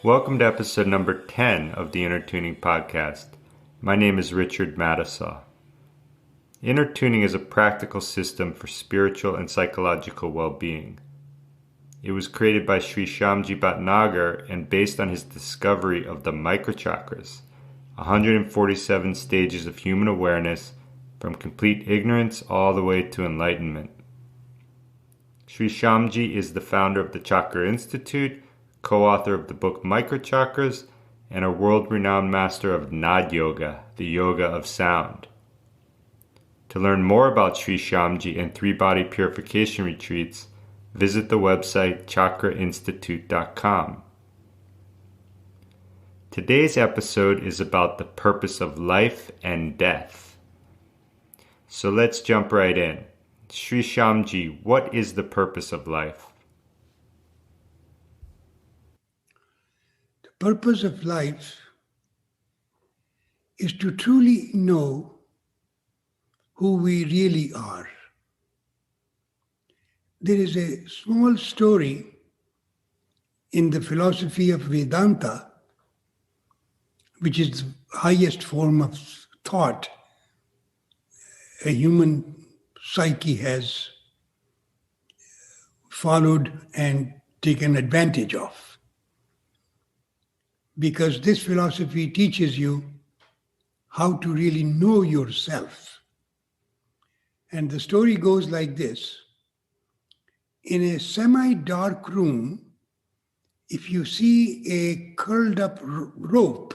Welcome to episode number 10 of the InnerTuning podcast. My name is Richard Matisaw. InnerTuning is a practical system for spiritual and psychological well-being. It was created by Sri Shyamji Bhatnagar and based on his discovery of the Microchakras, 147 stages of human awareness from complete ignorance all the way to enlightenment. Sri Shyamji is the founder of the Chakra Institute, co-author of the book Microchakras, and a world-renowned master of naada yoga, the yoga of sound. To learn more about Sri Shyamji and three-body purification retreats, visit the website chakrainstitute.com. Today's episode is about the purpose of life and death. So let's jump right in. Sri Shyamji, what is the purpose of life? The purpose of life is to truly know who we really are. There is a small story in the philosophy of Vedanta, which is the highest form of thought a human psyche has followed and taken advantage of. Because this philosophy teaches you how to really know yourself. And the story goes like this. In a semi-dark room, if you see a curled up rope,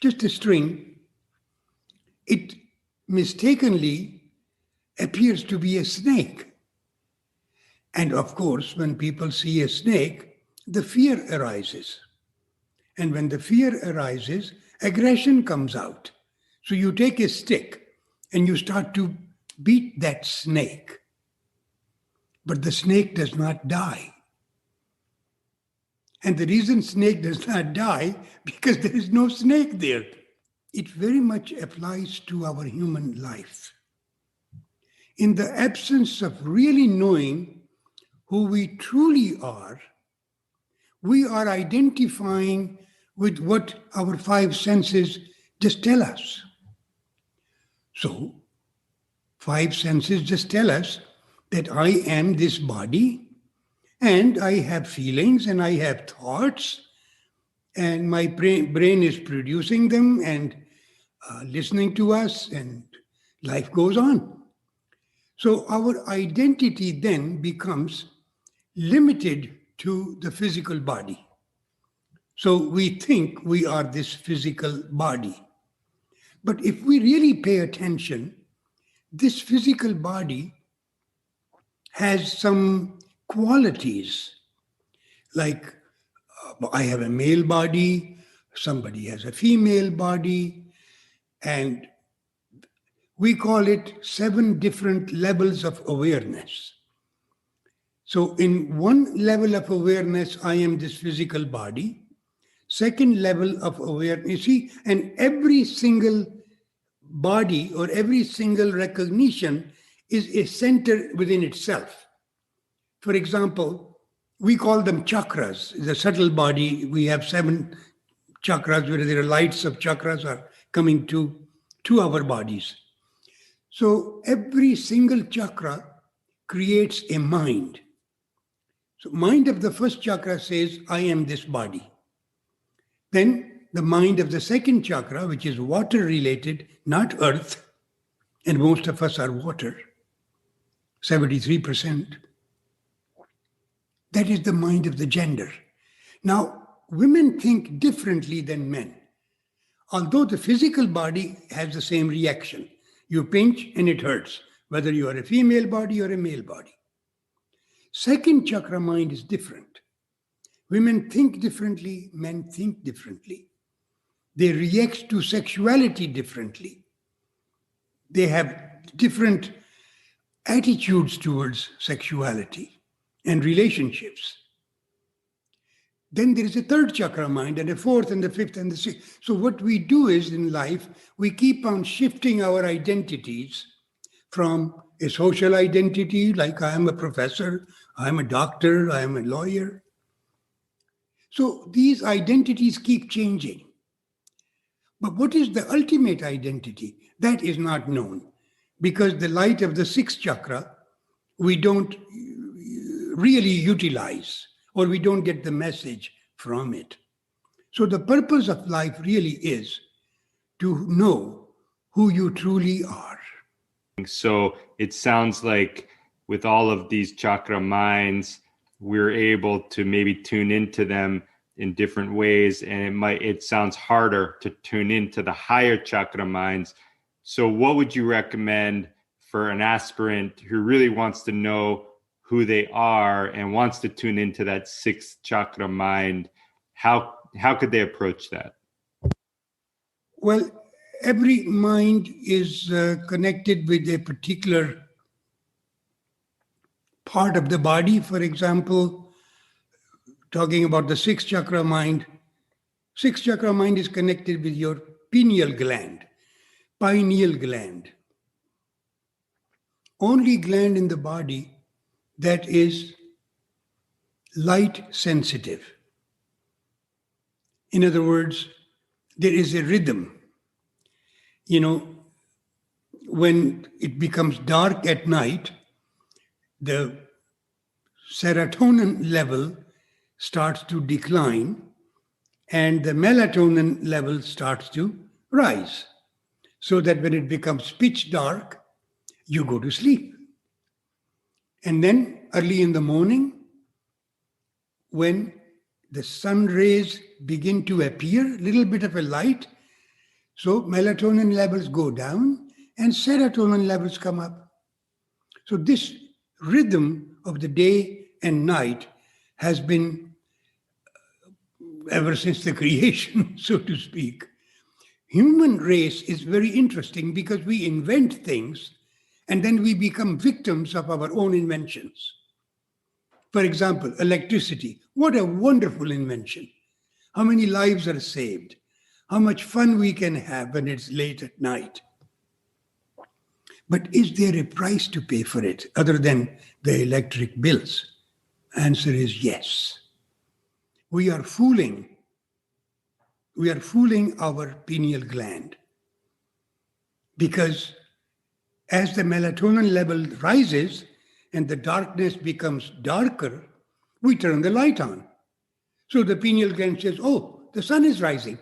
just a string, it mistakenly appears to be a snake. And of course, when people see a snake, the fear arises. And when the fear arises, aggression comes out. So you take a stick and you start to beat that snake. But the snake does not die. And the reason snake does not die, because there is no snake there. It very much applies to our human life. In the absence of really knowing who we truly are, we are identifying with what our five senses just tell us. So, five senses just tell us that I am this body, and I have feelings, and I have thoughts, and my brain is producing them and listening to us, and life goes on. So our identity then becomes limited to the physical body. So we think we are this physical body. But if we really pay attention, this physical body has some qualities. Like I have a male body, somebody has a female body, and we call it 7 different levels of awareness. So in one level of awareness, I am this physical body. Second level of awareness, you see, and every single body or every single recognition is a center within itself. For example, we call them chakras. The subtle body, we have 7 chakras where there are lights of chakras are coming to our bodies. So every single chakra creates a mind. So mind of the first chakra says, I am this body. Then the mind of the second chakra, which is water related, not earth, and most of us are water, 73%. That is the mind of the gender. Now, women think differently than men. Although the physical body has the same reaction. You pinch and it hurts, whether you are a female body or a male body. Second chakra mind is different. Women think differently, men think differently. They react to sexuality differently. They have different attitudes towards sexuality and relationships. Then there is a third chakra mind, and a fourth, and the fifth, and the sixth. So what we do is in life, we keep on shifting our identities from a social identity, like I am a professor, I am a doctor, I am a lawyer. So these identities keep changing. But what is the ultimate identity? That is not known, because the light of the sixth chakra we don't really utilize, or we don't get the message from it. So the purpose of life really is to know who you truly are. So it sounds like with all of these chakra minds, we're able to maybe tune into them in different ways, and it sounds harder to tune into the higher chakra minds. So what would you recommend for an aspirant who really wants to know who they are and wants to tune into that sixth chakra mind? How could they approach that? Well, every mind is connected with a particular part of the body. For example, talking about the sixth chakra mind is connected with your pineal gland. Only gland in the body that is light sensitive. In other words, there is a rhythm. When it becomes dark at night, the serotonin level starts to decline and the melatonin level starts to rise, so that when it becomes pitch dark, you go to sleep. And then early in the morning, when the sun rays begin to appear, a little bit of a light, so melatonin levels go down and serotonin levels come up. So this rhythm of the day and night has been ever since the creation, so to speak. Human race is very interesting because we invent things and then we become victims of our own inventions. For example, electricity. What a wonderful invention. How many lives are saved? How much fun we can have when it's late at night. But is there a price to pay for it other than the electric bills? Answer is yes. We are fooling our pineal gland, because as the melatonin level rises and the darkness becomes darker, we turn the light on. So the pineal gland says, oh, the sun is rising.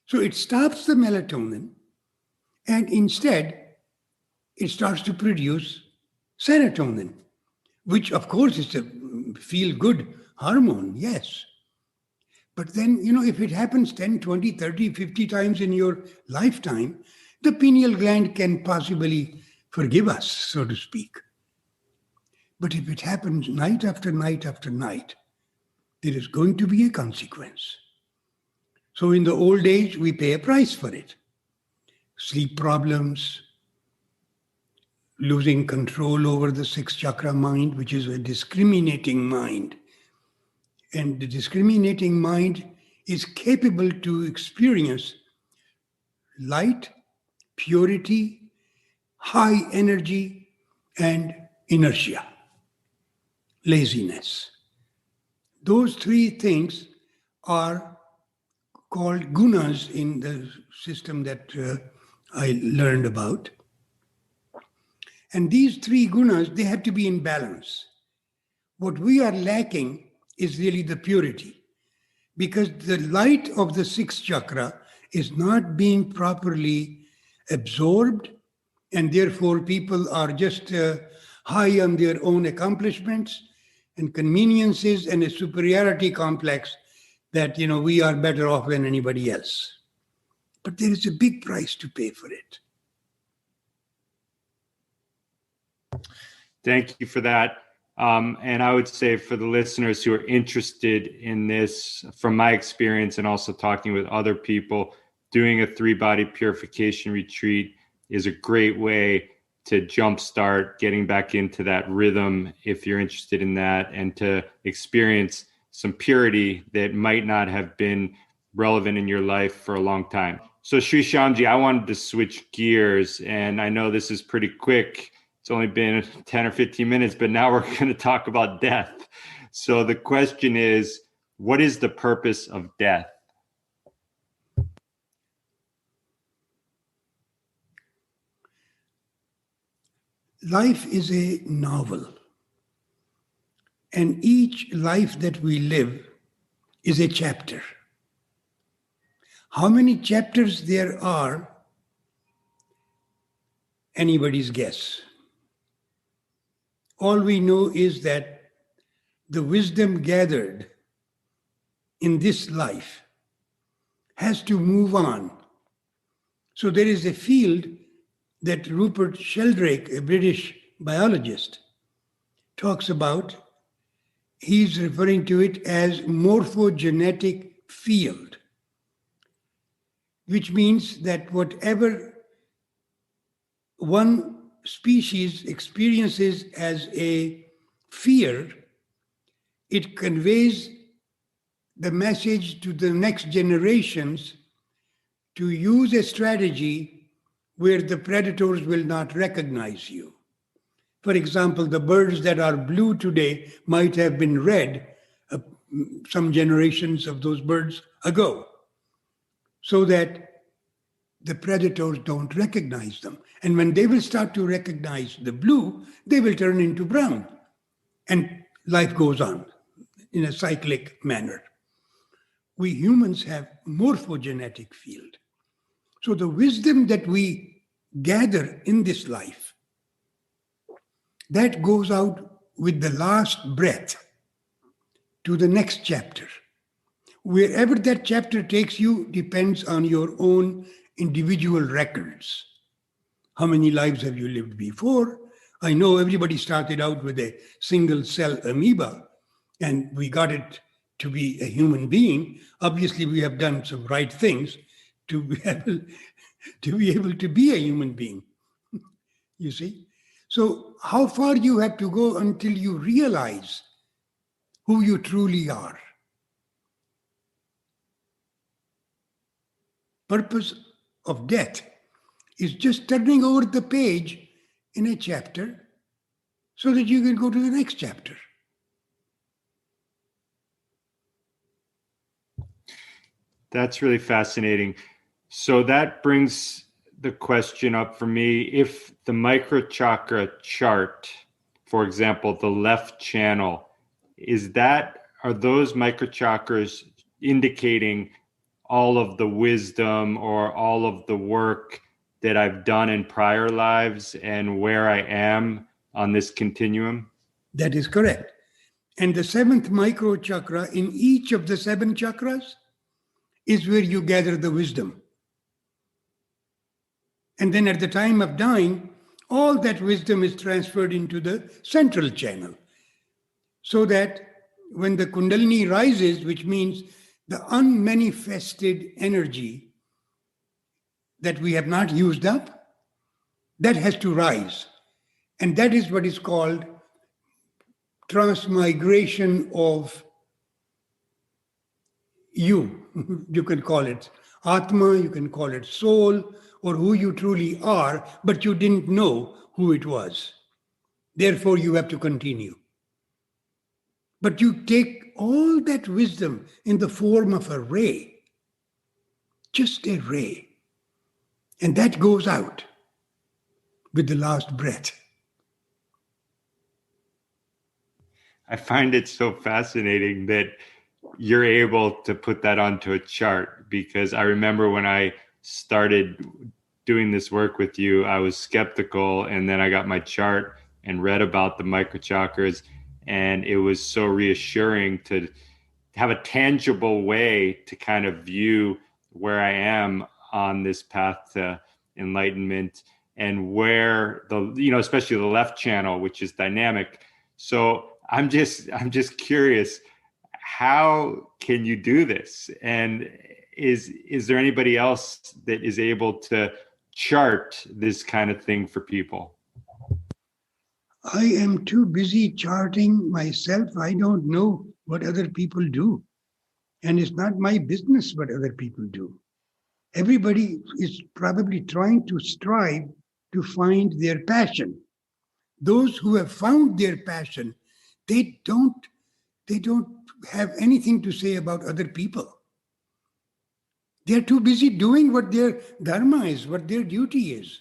So it stops the melatonin and instead it starts to produce serotonin, which of course is a feel-good hormone, yes. But then, if it happens 10, 20, 30, 50 times in your lifetime, the pineal gland can possibly forgive us, so to speak. But if it happens night after night after night, there is going to be a consequence. So in the old age, we pay a price for it. Sleep problems, losing control over the sixth chakra mind, which is a discriminating mind. And the discriminating mind is capable to experience light, purity, high energy, and inertia, laziness. Those three things are called gunas in the system that I learned about. And these three gunas, they have to be in balance. What we are lacking is really the purity, because the light of the sixth chakra is not being properly absorbed, and therefore people are just high on their own accomplishments and conveniences and a superiority complex that, we are better off than anybody else. But there is a big price to pay for it. Thank you for that. And I would say for the listeners who are interested in this, from my experience and also talking with other people, doing a 3-body purification retreat is a great way to jumpstart getting back into that rhythm if you're interested in that, and to experience some purity that might not have been relevant in your life for a long time. So Sri Shyamji, I wanted to switch gears, and I know this is pretty quick. It's only been 10 or 15 minutes, but now we're going to talk about death. So the question is, what is the purpose of death? Life is a novel, and each life that we live is a chapter. How many chapters there are, anybody's guess. All we know is that the wisdom gathered in this life has to move on. So there is a field that Rupert Sheldrake, a British biologist, talks about. He's referring to it as morphogenetic field, which means that whatever one species experiences as a fear, it conveys the message to the next generations to use a strategy where the predators will not recognize you. For example, the birds that are blue today might have been red some generations of those birds ago, so that the predators don't recognize them. And when they will start to recognize the blue, they will turn into brown. And life goes on in a cyclic manner. We humans have morphogenetic field. So the wisdom that we gather in this life, that goes out with the last breath to the next chapter. Wherever that chapter takes you depends on your own individual records. How many lives have you lived before? I know everybody started out with a single cell amoeba, and we got it to be a human being. Obviously, we have done some right things to be able to be a human being. You see? So how far you have to go until you realize who you truly are. Purpose of death is just turning over the page in a chapter so that you can go to the next chapter. That's really fascinating. So that brings the question up for me. If the microchakra chart, for example, the left channel, are those microchakras indicating all of the wisdom or all of the work that I've done in prior lives and where I am on this continuum? That is correct. And the seventh microchakra in each of the 7 chakras is where you gather the wisdom. And then at the time of dying, all that wisdom is transferred into the central channel. So that when the Kundalini rises, which means the unmanifested energy that we have not used up, that has to rise. And that is what is called transmigration of you. You can call it Atma, you can call it soul, or who you truly are, but you didn't know who it was. Therefore, you have to continue. But you take all that wisdom in the form of a ray, just a ray, and that goes out with the last breath. I find it so fascinating that you're able to put that onto a chart, because I remember when I started doing this work with you, I was skeptical, and then I got my chart and read about the microchakras, and it was so reassuring to have a tangible way to kind of view where I am on this path to enlightenment, and where especially the left channel, which is dynamic. So I'm just curious, how can you do this? And is there anybody else that is able to chart this kind of thing for people? I am too busy charting myself. I don't know what other people do. And it's not my business what other people do. Everybody is probably trying to strive to find their passion. Those who have found their passion, they don't they don't have anything to say about other people. They're too busy doing what their dharma is, what their duty is.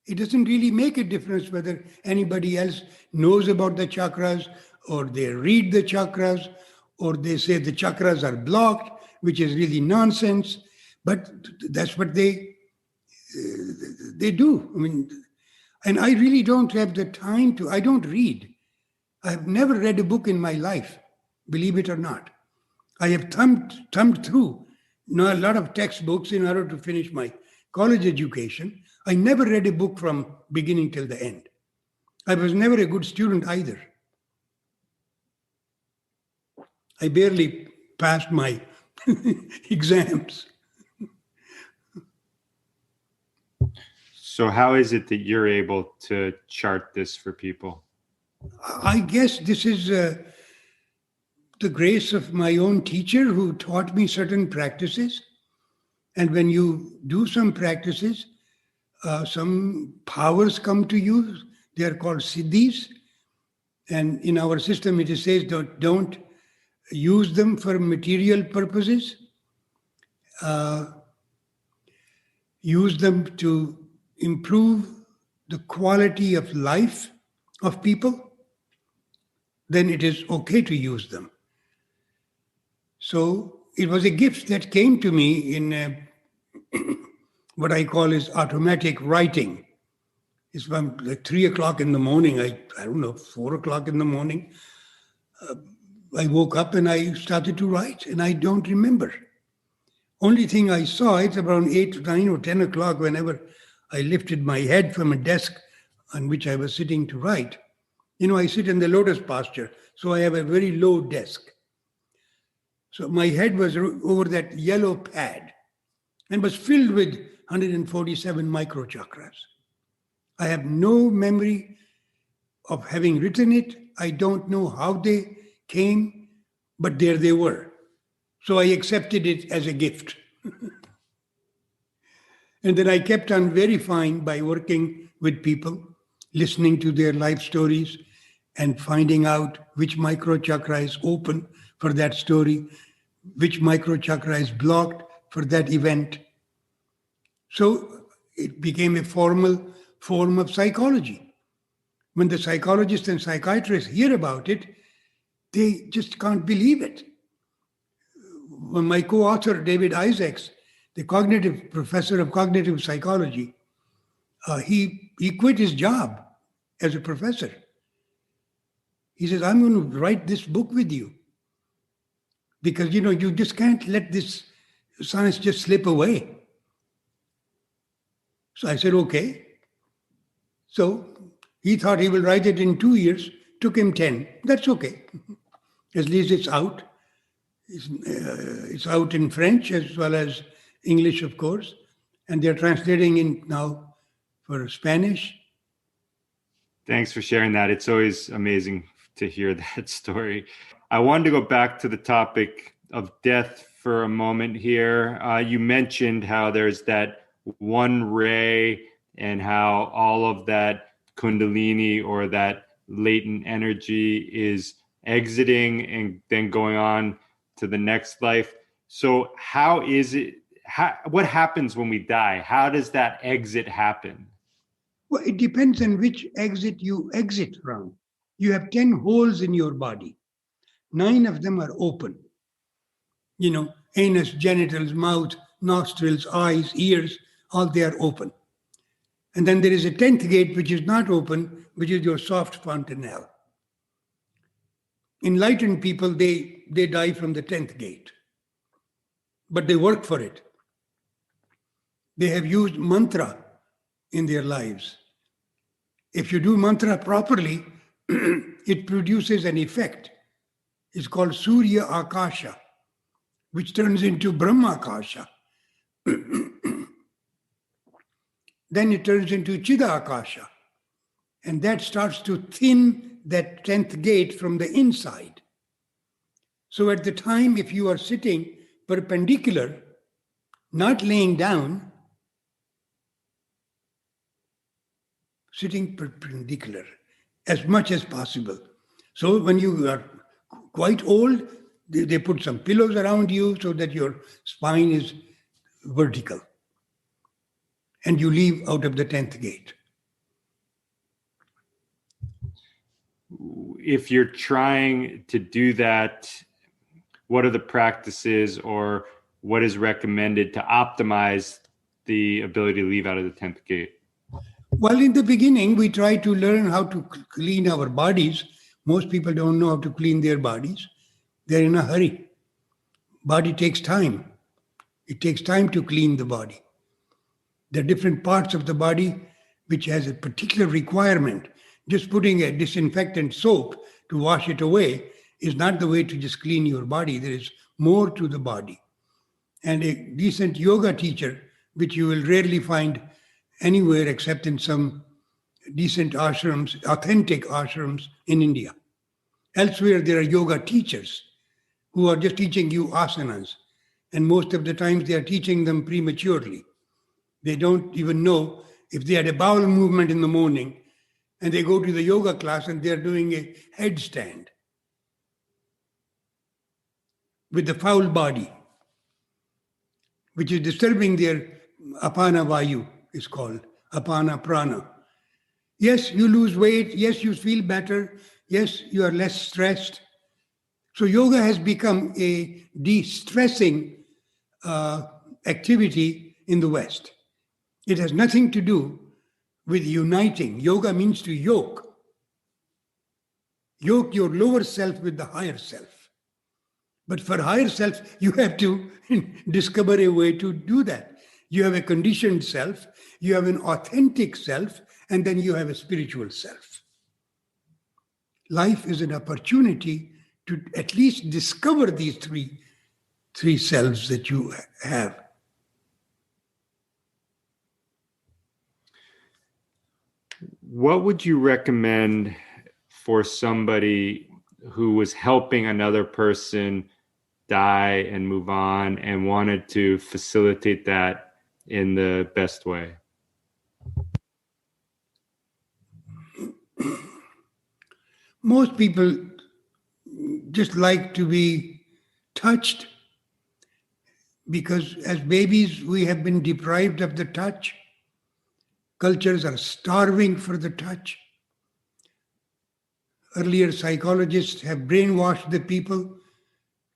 It doesn't really make a difference whether anybody else knows about the chakras, or they read the chakras, or they say the chakras are blocked, which is really nonsense. But that's what they do. I mean, and I really don't have the time to. I don't read. I've never read a book in my life, believe it or not. I have thumbed through a lot of textbooks in order to finish my college education. I never read a book from beginning till the end. I was never a good student either. I barely passed my exams. So how is it that you're able to chart this for people? I guess this is the grace of my own teacher who taught me certain practices. And when you do some practices, some powers come to you. They are called Siddhis. And in our system, it says don't use them for material purposes. Use them to improve the quality of life of people. Then it is okay to use them. So it was a gift that came to me in what I call is automatic writing. It's from like 3 o'clock in the morning, I don't know, 4 o'clock in the morning. I woke up and I started to write, and I don't remember. Only thing I saw, it's around 8, 9 or 10 o'clock, whenever I lifted my head from a desk on which I was sitting to write. You know, I sit in the lotus posture, so I have a very low desk. So my head was over that yellow pad and was filled with 147 microchakras. I have no memory of having written it. I don't know how they came, but there they were. So I accepted it as a gift. And then I kept on verifying by working with people, listening to their life stories, and finding out which microchakra is open for that story, which microchakra is blocked for that event. So it became a formal form of psychology. When the psychologists and psychiatrists hear about it, they just can't believe it. When my co-author, David Isaacs, the cognitive professor of cognitive psychology, he quit his job as a professor. He says, I'm going to write this book with you. Because, you just can't let this science just slip away. So I said, okay. So he thought he will write it in 2 years. Took him 10. That's okay. At least it's out. It's out in French as well as English, of course. And they're translating it now for Spanish. Thanks for sharing that. It's always amazing to hear that story. I wanted to go back to the topic of death for a moment here. You mentioned how there's that one ray and how all of that kundalini or that latent energy is exiting and then going on to the next life. So how is it, what happens when we die? How does that exit happen? Well, it depends on which exit you exit from. You have 10 holes in your body. 9 of them are open. Anus, genitals, mouth, nostrils, eyes, ears, all they are open. And then there is a 10th gate which is not open, which is your soft fontanelle. Enlightened people, they die from the 10th gate. But they work for it. They have used mantra in their lives. If you do mantra properly, it produces an effect. It's called Surya Akasha, which turns into Brahma Akasha. Then it turns into Chida Akasha. And that starts to thin that 10th gate from the inside. So at the time, if you are sitting perpendicular, not laying down, sitting perpendicular as much as possible. So when you are quite old, they put some pillows around you so that your spine is vertical. And you leave out of the 10th gate. If you're trying to do that, what are the practices or what is recommended to optimize the ability to leave out of the 10th gate? Well, in the beginning, we try to learn how to clean our bodies. Most people don't know how to clean their bodies. They're in a hurry. Body takes time. It takes time to clean the body. There are different parts of the body which has a particular requirement. Just putting a disinfectant soap to wash it away is not the way to just clean your body. There is more to the body. And a decent yoga teacher, which you will rarely find anywhere except in some decent ashrams, authentic ashrams in India. Elsewhere, there are yoga teachers who are just teaching you asanas. And most of the times they are teaching them prematurely. They don't even know if they had a bowel movement in the morning and they go to the yoga class and they're doing a headstand with the foul body, which is disturbing their apana vayu, is called apana prana. Yes, you lose weight. Yes, you feel better. Yes, you are less stressed. So yoga has become a de-stressing activity in the West. It has nothing to do with uniting. Yoga means to yoke. Yoke your lower self with the higher self. But for higher self, you have to discover a way to do that. You have a conditioned self, you have an authentic self, and then you have a spiritual self. Life is an opportunity to at least discover these three selves that you have. What would you recommend for somebody who was helping another person die and move on and wanted to facilitate that in the best way? Most people just like to be touched because as babies we have been deprived of the touch. Cultures are starving for the touch. Earlier psychologists have brainwashed the people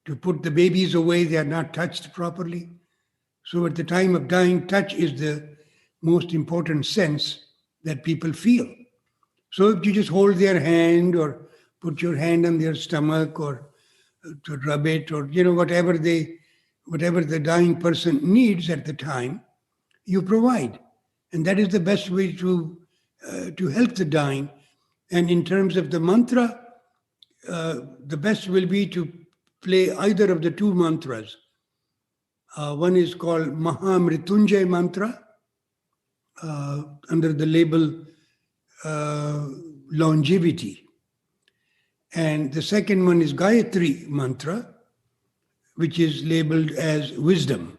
to put the babies away. They are not touched properly. So at the time of dying, touch is the most important sense that people feel. So if you just hold their hand or put your hand on their stomach or to rub it or whatever the dying person needs at the time, you provide. And that is the best way to help the dying. And in terms of the mantra, the best will be to play either of the two mantras. One is called Mahamrityunjay mantra under the label longevity. And the second one is Gayatri mantra, which is labeled as wisdom.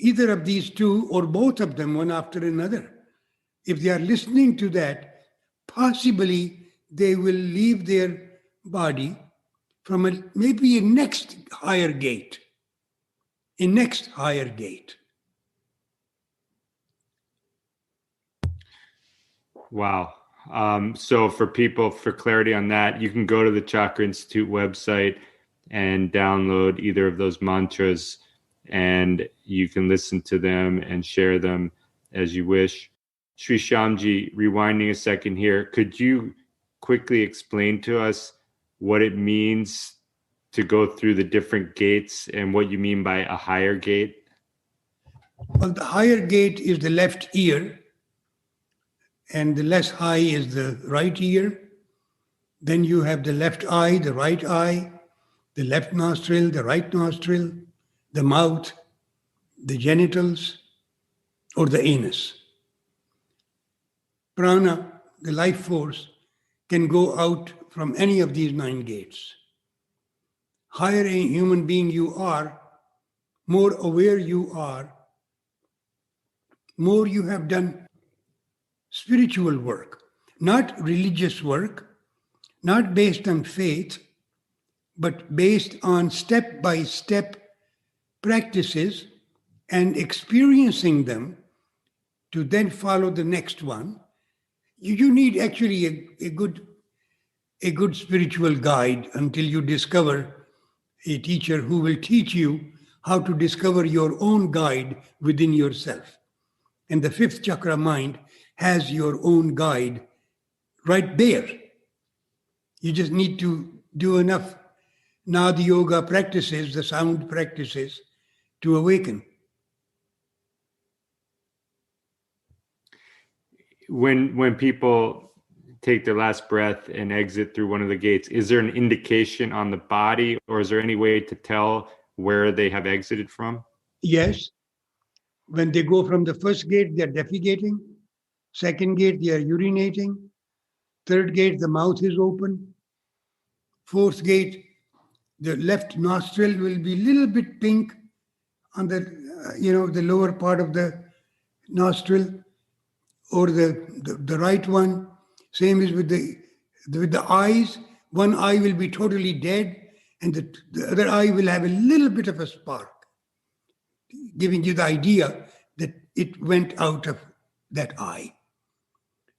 Either of these two or both of them, one after another, if they are listening to that, possibly they will leave their body from maybe a next higher gate. A next higher gate. Wow. So for people, for clarity on that, you can go to the Chakra Institute website and download either of those mantras, and you can listen to them and share them as you wish. Sri Shyamji, rewinding a second here, could you quickly explain to us what it means to go through the different gates and what you mean by a higher gate? Well, the higher gate is the left ear, and the less high is the right ear. Then you have the left eye, the right eye, the left nostril, the right nostril, the mouth, the genitals, or the anus. Prana, the life force, can go out from any of these 9 gates. Higher a human being you are, more aware you are, more you have done spiritual work, not religious work, not based on faith, but based on step-by-step practices and experiencing them to then follow the next one. You need actually a good spiritual guide until you discover a teacher who will teach you how to discover your own guide within yourself. And the fifth chakra mind has your own guide right there. You just need to do enough naada yoga practices, the sound practices, to awaken. When people take their last breath and exit through one of the gates, is there an indication on the body, or is there any way to tell where they have exited from? Yes. When they go from the first gate, they're defecating. Second gate, they are urinating. Third gate, the mouth is open. Fourth gate, the left nostril will be a little bit pink on the, the lower part of the nostril, or the right one. Same is with the eyes. One eye will be totally dead, and the other eye will have a little bit of a spark, giving you the idea that it went out of that eye.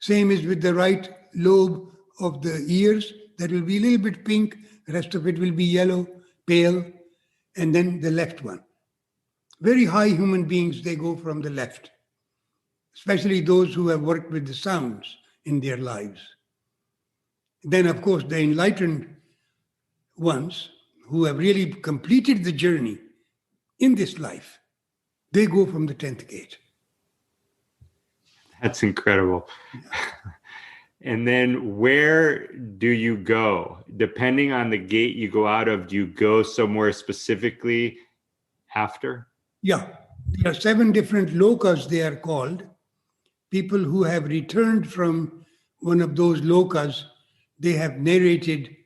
Same is with the right lobe of the ears. That will be a little bit pink. The rest of it will be yellow, pale. And then the left one. Very high human beings, they go from the left, especially those who have worked with the sounds in their lives. Then, of course, the enlightened ones who have really completed the journey in this life, they go from the 10th gate. That's incredible. Yeah. And then where do you go? Depending on the gate you go out of, do you go somewhere specifically after? Yeah. There are 7 different lokas, they are called. People who have returned from one of those lokas, they have narrated,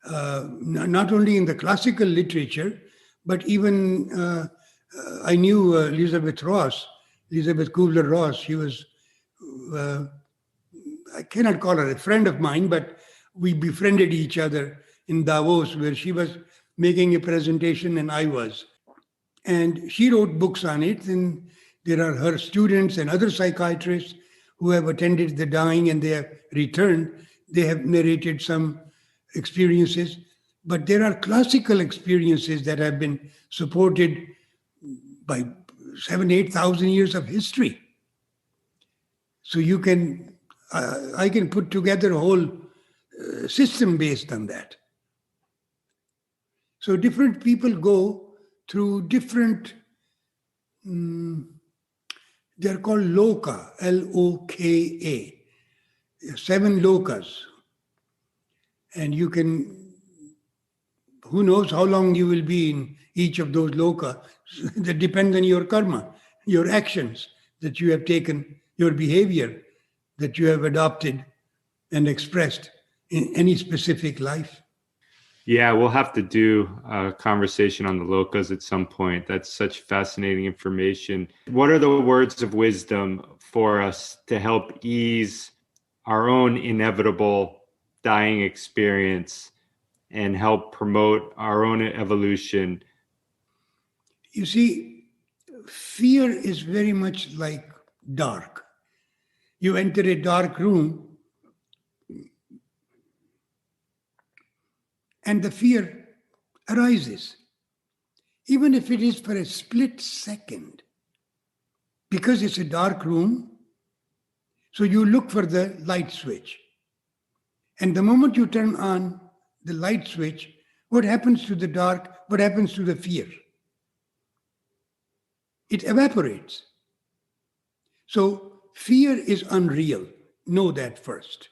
not only in the classical literature, but even I knew Elizabeth Kubler-Ross. She was, I cannot call her a friend of mine, but we befriended each other in Davos, where she was making a presentation and I was. And she wrote books on it, and there are her students and other psychiatrists who have attended the dying and they have returned. They have narrated some experiences, but there are classical experiences that have been supported by 7,000-8,000 years of history. So you can, I can put together a whole system based on that. So different people go through different, they're called loka, L-O-K-A, 7 lokas. And you can, who knows how long you will be in each of those loka. That depends on your karma, your actions that you have taken, your behavior that you have adopted and expressed in any specific life. Yeah, we'll have to do a conversation on the lokas at some point. That's such fascinating information. What are the words of wisdom for us to help ease our own inevitable dying experience and help promote our own evolution? You see, fear is very much like dark. You enter a dark room and the fear arises, even if it is for a split second, because it's a dark room. So you look for the light switch. And the moment you turn on the light switch, what happens to the dark? What happens to the fear? It evaporates. So fear is unreal. Know that first.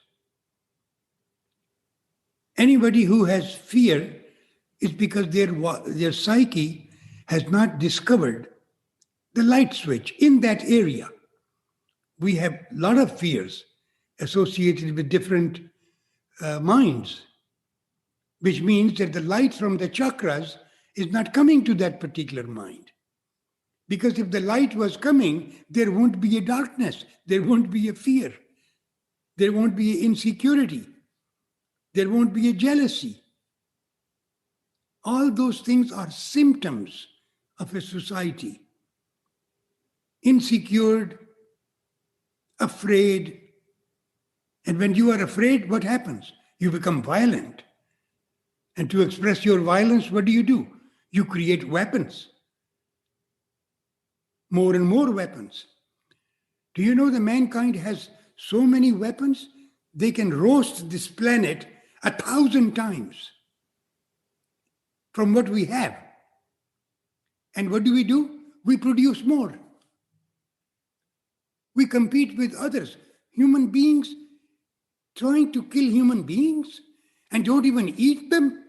Anybody who has fear is because their psyche has not discovered the light switch in that area. We have a lot of fears associated with different minds, which means that the light from the chakras is not coming to that particular mind. Because if the light was coming, there won't be a darkness, there won't be a fear, there won't be insecurity. There won't be a jealousy. All those things are symptoms of a society. Insecure, afraid. And when you are afraid, what happens? You become violent. And to express your violence, what do? You create weapons. More and more weapons. Do you know that mankind has so many weapons? They can roast this planet 1,000 times from what we have. And what do? We produce more. We compete with others. Human beings trying to kill human beings and don't even eat them.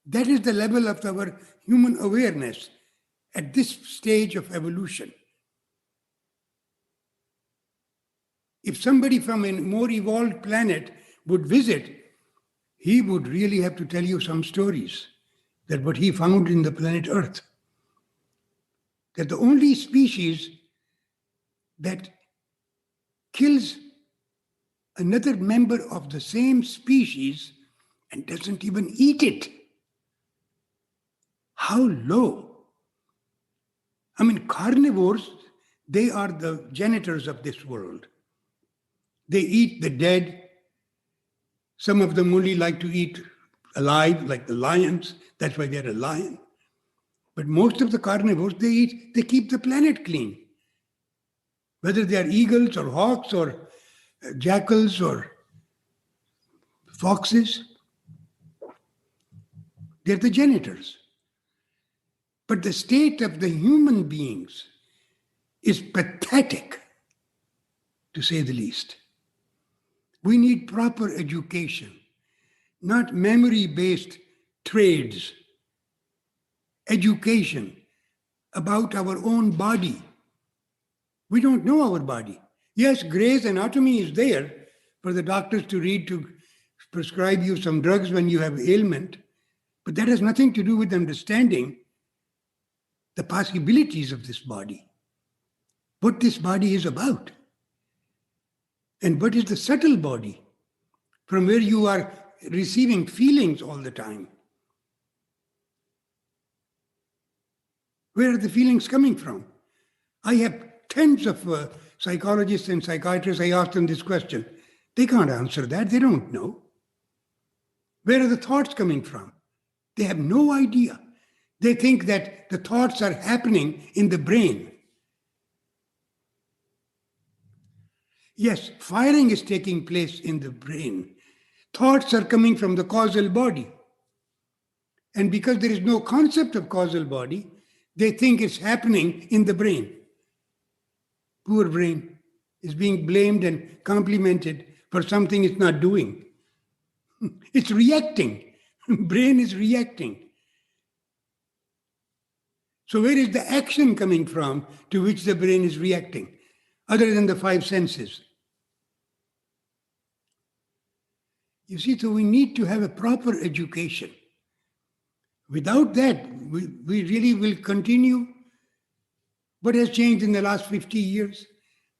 That is the level of our human awareness at this stage of evolution. If somebody from a more evolved planet would visit, he would really have to tell you some stories that what he found in the planet Earth. That the only species that kills another member of the same species and doesn't even eat it. How low? I mean, carnivores, they are the janitors of this world. They eat the dead. Some of them only like to eat alive, like the lions. That's why they're a lion. But most of the carnivores, they keep the planet clean. Whether they are eagles or hawks or jackals or foxes, they're the janitors. But the state of the human beings is pathetic, to say the least. We need proper education, not memory-based trades. Education about our own body. We don't know our body. Yes, Gray's Anatomy is there for the doctors to read to prescribe you some drugs when you have ailment, but that has nothing to do with understanding the possibilities of this body, what this body is about, and what is the subtle body from where you are receiving feelings all the time. Where are the feelings coming from? I have tens of psychologists and psychiatrists. I ask them this question. They can't answer that. They don't know. Where are the thoughts coming from? They have no idea. They think that the thoughts are happening in the brain. Yes, firing is taking place in the brain. Thoughts are coming from the causal body. And because there is no concept of causal body, they think it's happening in the brain. Poor brain is being blamed and complimented for something it's not doing. It's reacting. Brain is reacting. So where is the action coming from to which the brain is reacting, other than the five senses? You see, so we need to have a proper education. Without that, we really will continue. What has changed in the last 50 years?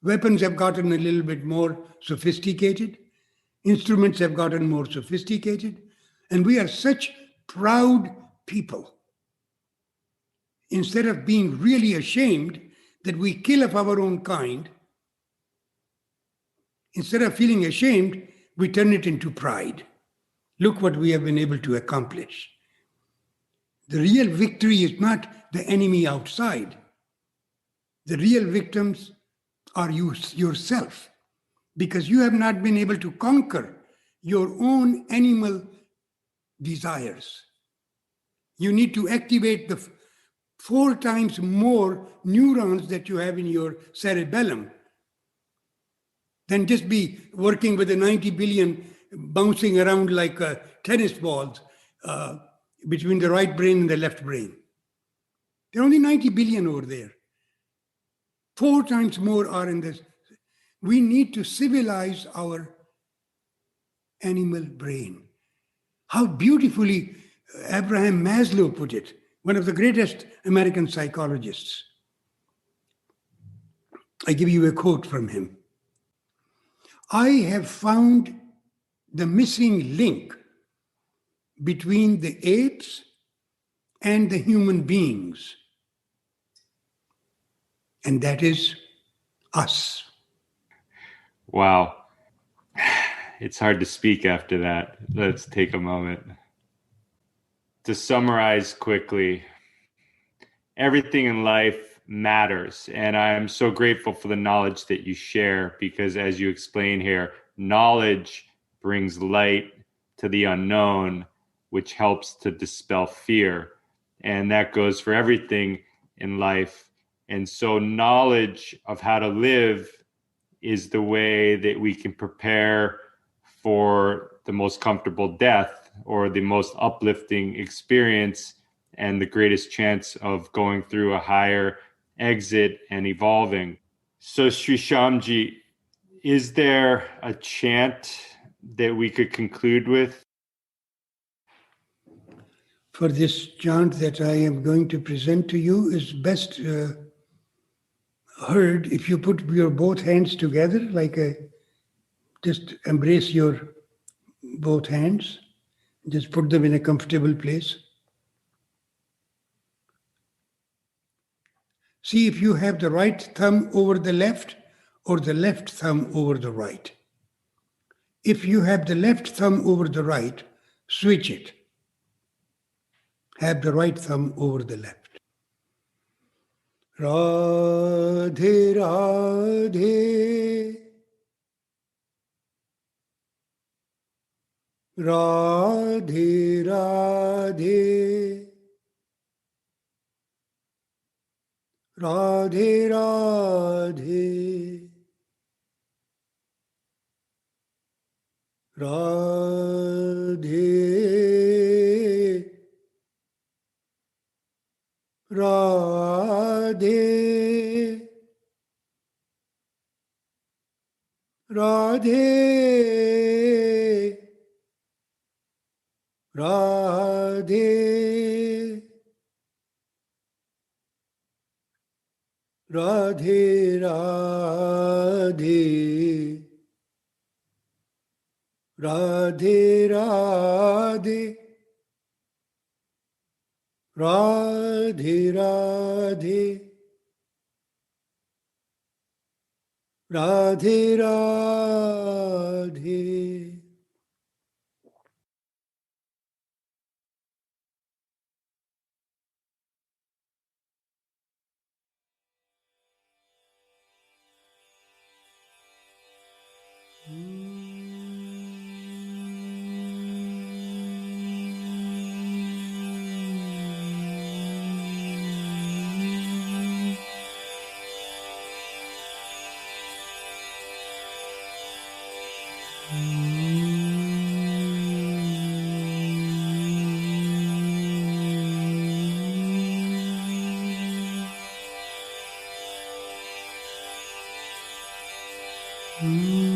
Weapons have gotten a little bit more sophisticated. Instruments have gotten more sophisticated. And we are such proud people. Instead of being really ashamed that we kill of our own kind, instead of feeling ashamed, we turn it into pride. Look what we have been able to accomplish. The real victory is not the enemy outside. The real victims are you yourself, because you have not been able to conquer your own animal desires. You need to activate the 4 times more neurons that you have in your cerebellum than just be working with the 90 billion bouncing around like tennis balls between the right brain and the left brain. There are only 90 billion over there. 4 times more are in this. We need to civilize our animal brain. How beautifully Abraham Maslow put it, one of the greatest American psychologists. I give you a quote from him. I have found the missing link between the apes and the human beings. And that is us. Wow. It's hard to speak after that. Let's take a moment. To summarize quickly, everything in life matters. And I'm so grateful for the knowledge that you share, because as you explain here, knowledge brings light to the unknown, which helps to dispel fear. And that goes for everything in life. And so knowledge of how to live is the way that we can prepare for the most comfortable death or the most uplifting experience and the greatest chance of going through a higher exit and evolving. So Sri Shyamji, is there a chant that we could conclude with? For this chant that I am going to present to you is best heard if you put your both hands together, just embrace your both hands, just put them in a comfortable place. See if you have the right thumb over the left or the left thumb over the right. If you have the left thumb over the right, switch it. Have the right thumb over the left. Radhe Radhe Radhe Radhe Radhe Radhe Radhe Radhe Radhe Radhe Radhe Radhe Radhe Radhe Radhe Radhe Radhe. Mm-hmm.